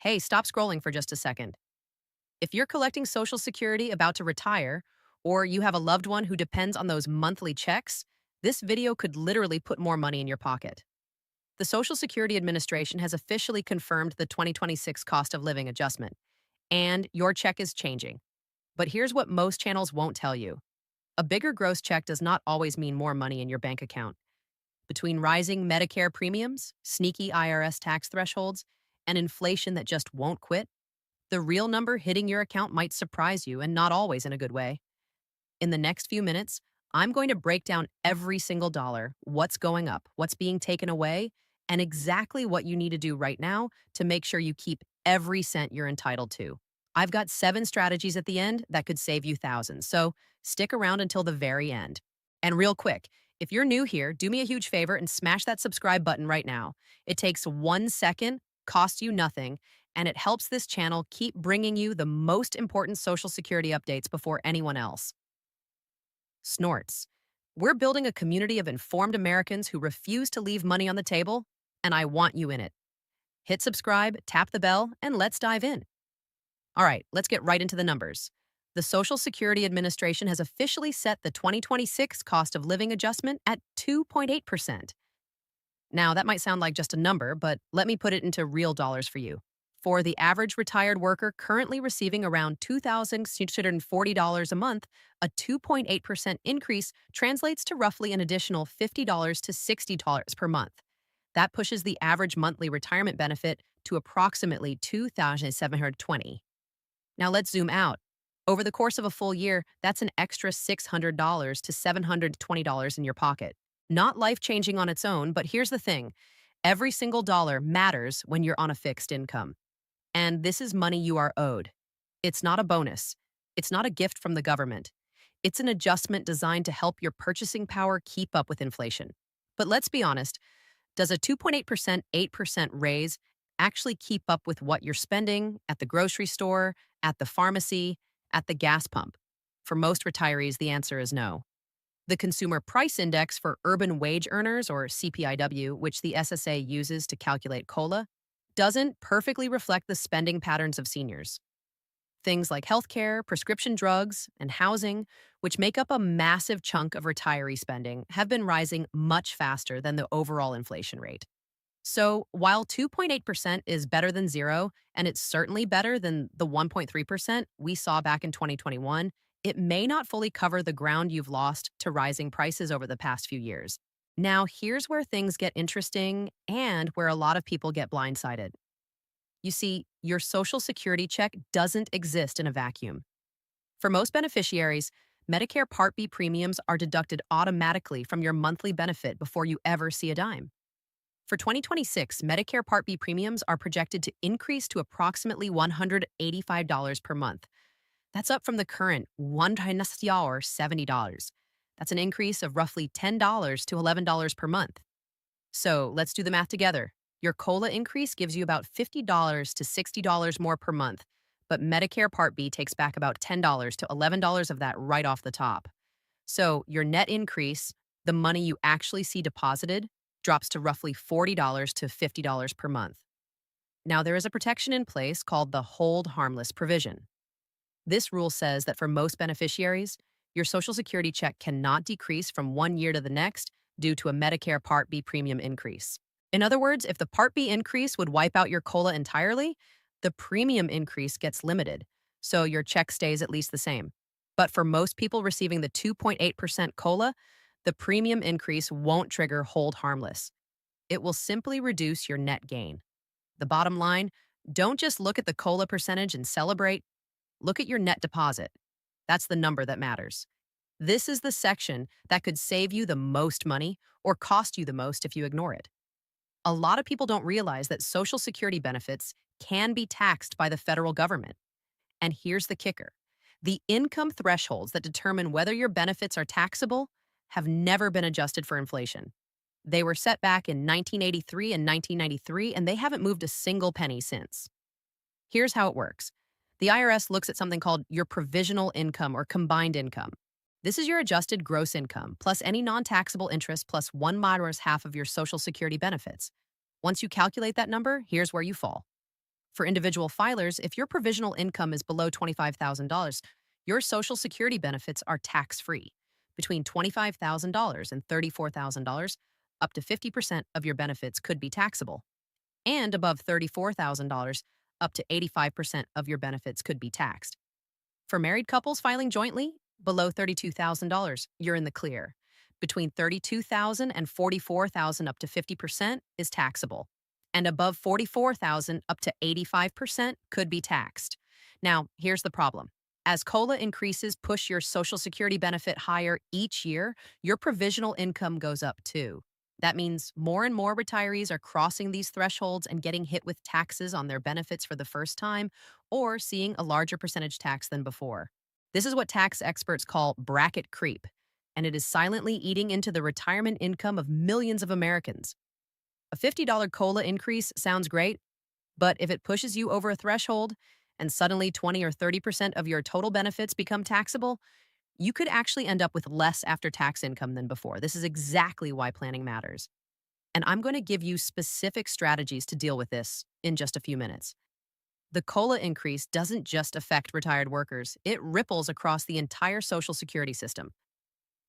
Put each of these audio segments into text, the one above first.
Hey, stop scrolling for just a second. If you're collecting Social Security about to retire, or you have a loved one who depends on those monthly checks, this video could literally put more money in your pocket. The Social Security Administration has officially confirmed the 2026 cost of living adjustment, and your check is changing. But here's what most channels won't tell you. A bigger gross check does not always mean more money in your bank account. Between rising Medicare premiums, sneaky IRS tax thresholds, and inflation that just won't quit, the real number hitting your account might surprise you, and not always in a good way. In the next few minutes, I'm going to break down every single dollar, what's going up, what's being taken away, and exactly what you need to do right now to make sure you keep every cent you're entitled to. I've got 7 strategies at the end that could save you thousands, so stick around until the very end. And real quick, if you're new here, do me a huge favor and smash that subscribe button right now. It takes 1 second, costs you nothing, and it helps this channel keep bringing you the most important Social Security updates before anyone else. Snorts. We're building a community of informed Americans who refuse to leave money on the table, and I want you in it. Hit subscribe, tap the bell, and let's dive in. All right, let's get right into the numbers. The Social Security Administration has officially set the 2026 cost of living adjustment at 2.8%. Now, that might sound like just a number, but let me put it into real dollars for you. For the average retired worker currently receiving around $2,640 a month, a 2.8% increase translates to roughly an additional $50 to $60 per month. That pushes the average monthly retirement benefit to approximately $2,720. Now let's zoom out. Over the course of a full year, that's an extra $600 to $720 in your pocket. Not life-changing on its own, but here's the thing. Every single dollar matters when you're on a fixed income. And this is money you are owed. It's not a bonus. It's not a gift from the government. It's an adjustment designed to help your purchasing power keep up with inflation. But let's be honest, does a 2.8%, 8% raise actually keep up with what you're spending at the grocery store, at the pharmacy, at the gas pump? For most retirees, the answer is no. The Consumer Price Index for Urban Wage Earners, or CPIW, which the SSA uses to calculate COLA, doesn't perfectly reflect the spending patterns of seniors. Things like healthcare, prescription drugs, and housing, which make up a massive chunk of retiree spending, have been rising much faster than the overall inflation rate. So, while 2.8% is better than zero, and it's certainly better than the 1.3% we saw back in 2021, it may not fully cover the ground you've lost to rising prices over the past few years. Now, here's where things get interesting and where a lot of people get blindsided. You see, your Social Security check doesn't exist in a vacuum. For most beneficiaries, Medicare Part B premiums are deducted automatically from your monthly benefit before you ever see a dime. For 2026, Medicare Part B premiums are projected to increase to approximately $185 per month. That's up from the current $170. That's an increase of roughly $10 to $11 per month. So let's do the math together. Your COLA increase gives you about $50 to $60 more per month, but Medicare Part B takes back about $10 to $11 of that right off the top. So your net increase, the money you actually see deposited, drops to roughly $40 to $50 per month. Now, there is a protection in place called the Hold Harmless provision. This rule says that for most beneficiaries, your Social Security check cannot decrease from one year to the next due to a Medicare Part B premium increase. In other words, if the Part B increase would wipe out your COLA entirely, the premium increase gets limited, so your check stays at least the same. But for most people receiving the 2.8% COLA, the premium increase won't trigger Hold Harmless. It will simply reduce your net gain. The bottom line, don't just look at the COLA percentage and celebrate. Look at your net deposit. That's the number that matters. This is the section that could save you the most money or cost you the most if you ignore it. A lot of people don't realize that Social Security benefits can be taxed by the federal government. And here's the kicker. The income thresholds that determine whether your benefits are taxable have never been adjusted for inflation. They were set back in 1983 and 1993, and they haven't moved a single penny since. Here's how it works. The IRS looks at something called your provisional income or combined income. This is your adjusted gross income, plus any non-taxable interest, plus 1/half of your Social Security benefits. Once you calculate that number, here's where you fall. For individual filers, if your provisional income is below $25,000, your Social Security benefits are tax free. Between $25,000 and $34,000, up to 50% of your benefits could be taxable. And above $34,000, up to 85% of your benefits could be taxed. For married couples filing jointly, below $32,000, you're in the clear. Between $32,000 and $44,000, up to 50% is taxable. And above $44,000, up to 85% could be taxed. Now, here's the problem. As COLA increases push your Social Security benefit higher each year, your provisional income goes up too. That means more and more retirees are crossing these thresholds and getting hit with taxes on their benefits for the first time, or seeing a larger percentage tax than before. This is what tax experts call bracket creep, and it is silently eating into the retirement income of millions of Americans. A $50 COLA increase sounds great, but if it pushes you over a threshold and suddenly 20 or 30% of your total benefits become taxable, you could actually end up with less after-tax income than before. This is exactly why planning matters. And I'm going to give you specific strategies to deal with this in just a few minutes. The COLA increase doesn't just affect retired workers, it ripples across the entire Social Security system.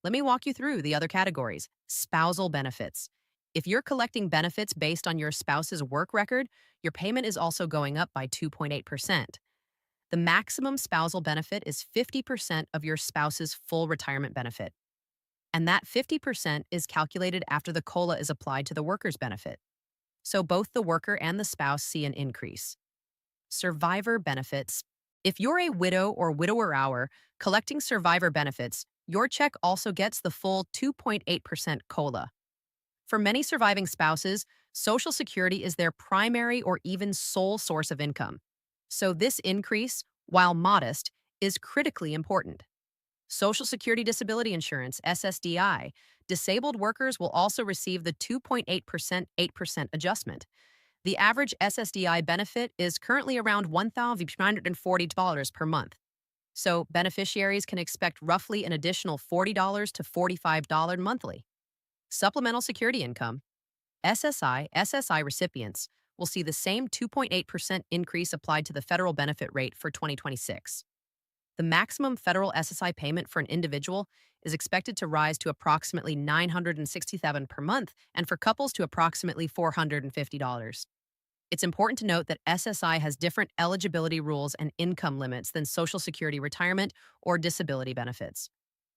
Let me walk you through the other categories. Spousal benefits. If you're collecting benefits based on your spouse's work record, your payment is also going up by 2.8%. The maximum spousal benefit is 50% of your spouse's full retirement benefit. And that 50% is calculated after the COLA is applied to the worker's benefit. So both the worker and the spouse see an increase. Survivor benefits. If you're a widow or widower hour collecting survivor benefits, your check also gets the full 2.8% COLA. For many surviving spouses, Social Security is their primary or even sole source of income. So this increase, while modest, is critically important. Social Security Disability Insurance, SSDI, disabled workers will also receive the 2.8% 8% adjustment. The average SSDI benefit is currently around $1,940 per month. So beneficiaries can expect roughly an additional $40 to $45 monthly. Supplemental Security Income, SSI recipients will see the same 2.8% increase applied to the federal benefit rate for 2026. The maximum federal SSI payment for an individual is expected to rise to approximately $967 per month, and for couples to approximately $450. It's important to note that SSI has different eligibility rules and income limits than Social Security retirement or disability benefits.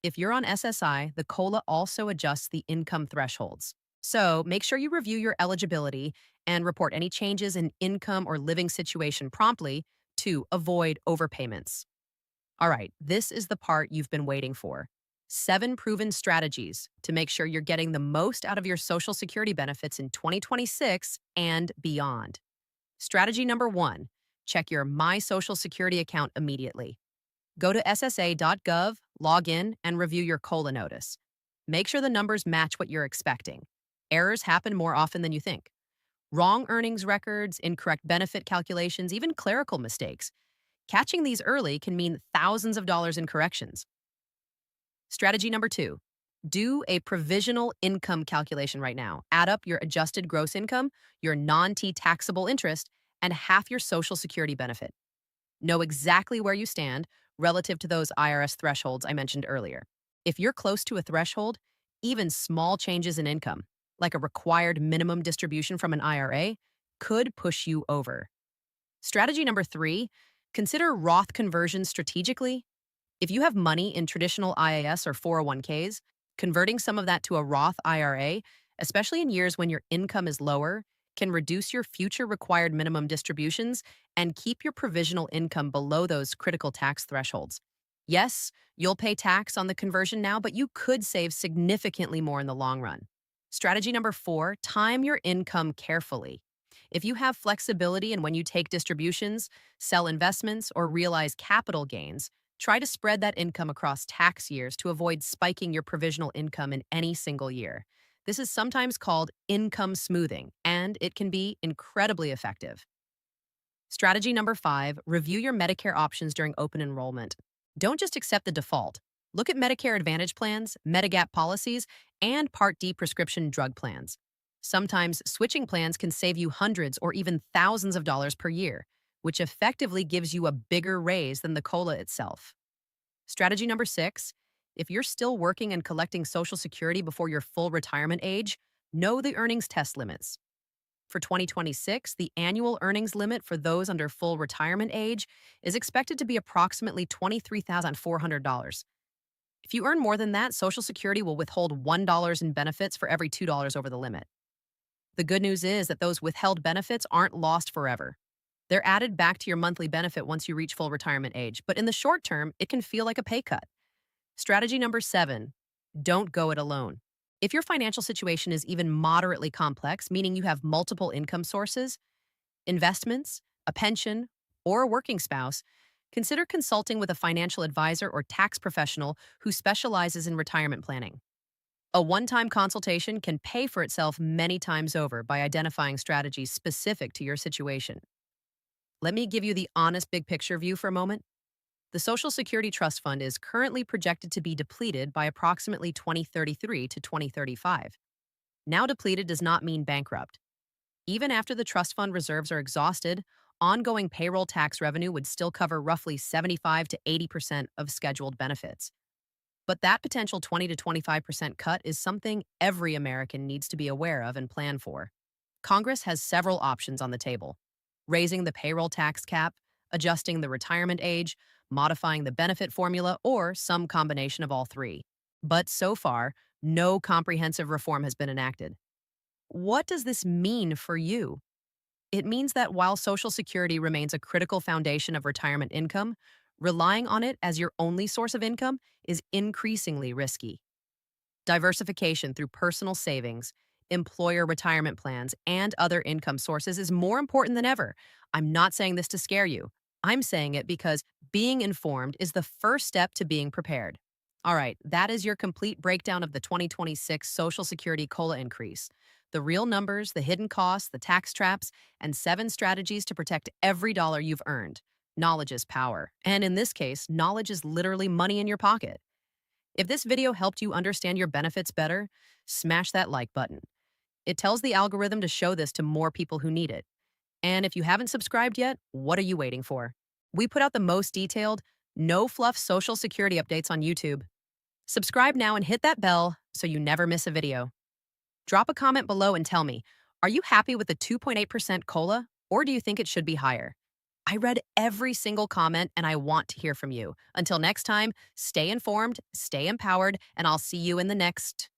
If you're on SSI, the COLA also adjusts the income thresholds. So make sure you review your eligibility and report any changes in income or living situation promptly to avoid overpayments. All right, this is the part you've been waiting for. 7 proven strategies to make sure you're getting the most out of your Social Security benefits in 2026 and beyond. Strategy number 1, check your My Social Security account immediately. Go to ssa.gov, log in, and review your COLA notice. Make sure the numbers match what you're expecting. Errors happen more often than you think. Wrong earnings records, incorrect benefit calculations, even clerical mistakes. Catching these early can mean thousands of dollars in corrections. Strategy number 2, do a provisional income calculation right now. Add up your adjusted gross income, your non-T taxable interest, and half your Social Security benefit. Know exactly where you stand relative to those IRS thresholds I mentioned earlier. If you're close to a threshold, even small changes in income, like a required minimum distribution from an IRA, could push you over. Strategy number 3, consider Roth conversions strategically. If you have money in traditional IAS or 401ks, converting some of that to a Roth IRA, especially in years when your income is lower, can reduce your future required minimum distributions and keep your provisional income below those critical tax thresholds. Yes, you'll pay tax on the conversion now, but you could save significantly more in the long run. Strategy number 4, time your income carefully. If you have flexibility in when you take distributions, sell investments, or realize capital gains, try to spread that income across tax years to avoid spiking your provisional income in any single year. This is sometimes called income smoothing, and it can be incredibly effective. Strategy number 5, review your Medicare options during open enrollment. Don't just accept the default. Look at Medicare Advantage plans, Medigap policies, and Part D prescription drug plans. Sometimes switching plans can save you hundreds or even thousands of dollars per year. which effectively gives you a bigger raise than the COLA itself. Strategy number 6, if you're still working and collecting Social Security before your full retirement age, know the earnings test limits. For 2026, the annual earnings limit for those under full retirement age is expected to be approximately $23,400. If you earn more than that, Social Security will withhold $1 in benefits for every $2 over the limit. The good news is that those withheld benefits aren't lost forever. They're added back to your monthly benefit once you reach full retirement age, but in the short term, it can feel like a pay cut. Strategy number 7, don't go it alone. If your financial situation is even moderately complex, meaning you have multiple income sources, investments, a pension, or a working spouse, consider consulting with a financial advisor or tax professional who specializes in retirement planning. A one-time consultation can pay for itself many times over by identifying strategies specific to your situation. Let me give you the honest big picture view for a moment. The Social Security Trust Fund is currently projected to be depleted by approximately 2033 to 2035. Now depleted does not mean bankrupt. Even after the trust fund reserves are exhausted, ongoing payroll tax revenue would still cover roughly 75 to 80% of scheduled benefits. But that potential 20 to 25% cut is something every American needs to be aware of and plan for. Congress has several options on the table: raising the payroll tax cap, adjusting the retirement age, modifying the benefit formula, or some combination of all three. But so far, no comprehensive reform has been enacted. What does this mean for you? It means that while Social Security remains a critical foundation of retirement income, relying on it as your only source of income is increasingly risky. Diversification through personal savings, employer retirement plans, and other income sources is more important than ever. I'm not saying this to scare you. I'm saying it because being informed is the first step to being prepared. All right, that is your complete breakdown of the 2026 Social Security COLA increase. The real numbers, the hidden costs, the tax traps, and 7 strategies to protect every dollar you've earned. Knowledge is power. And in this case, knowledge is literally money in your pocket. If this video helped you understand your benefits better, smash that like button. It tells the algorithm to show this to more people who need it. And if you haven't subscribed yet, what are you waiting for? We put out the most detailed, no fluff Social Security updates on YouTube. Subscribe now and hit that bell so you never miss a video. Drop a comment below and tell me, are you happy with the 2.8% COLA, or do you think it should be higher? I read every single comment and I want to hear from you. Until next time, stay informed, stay empowered, and I'll see you in the next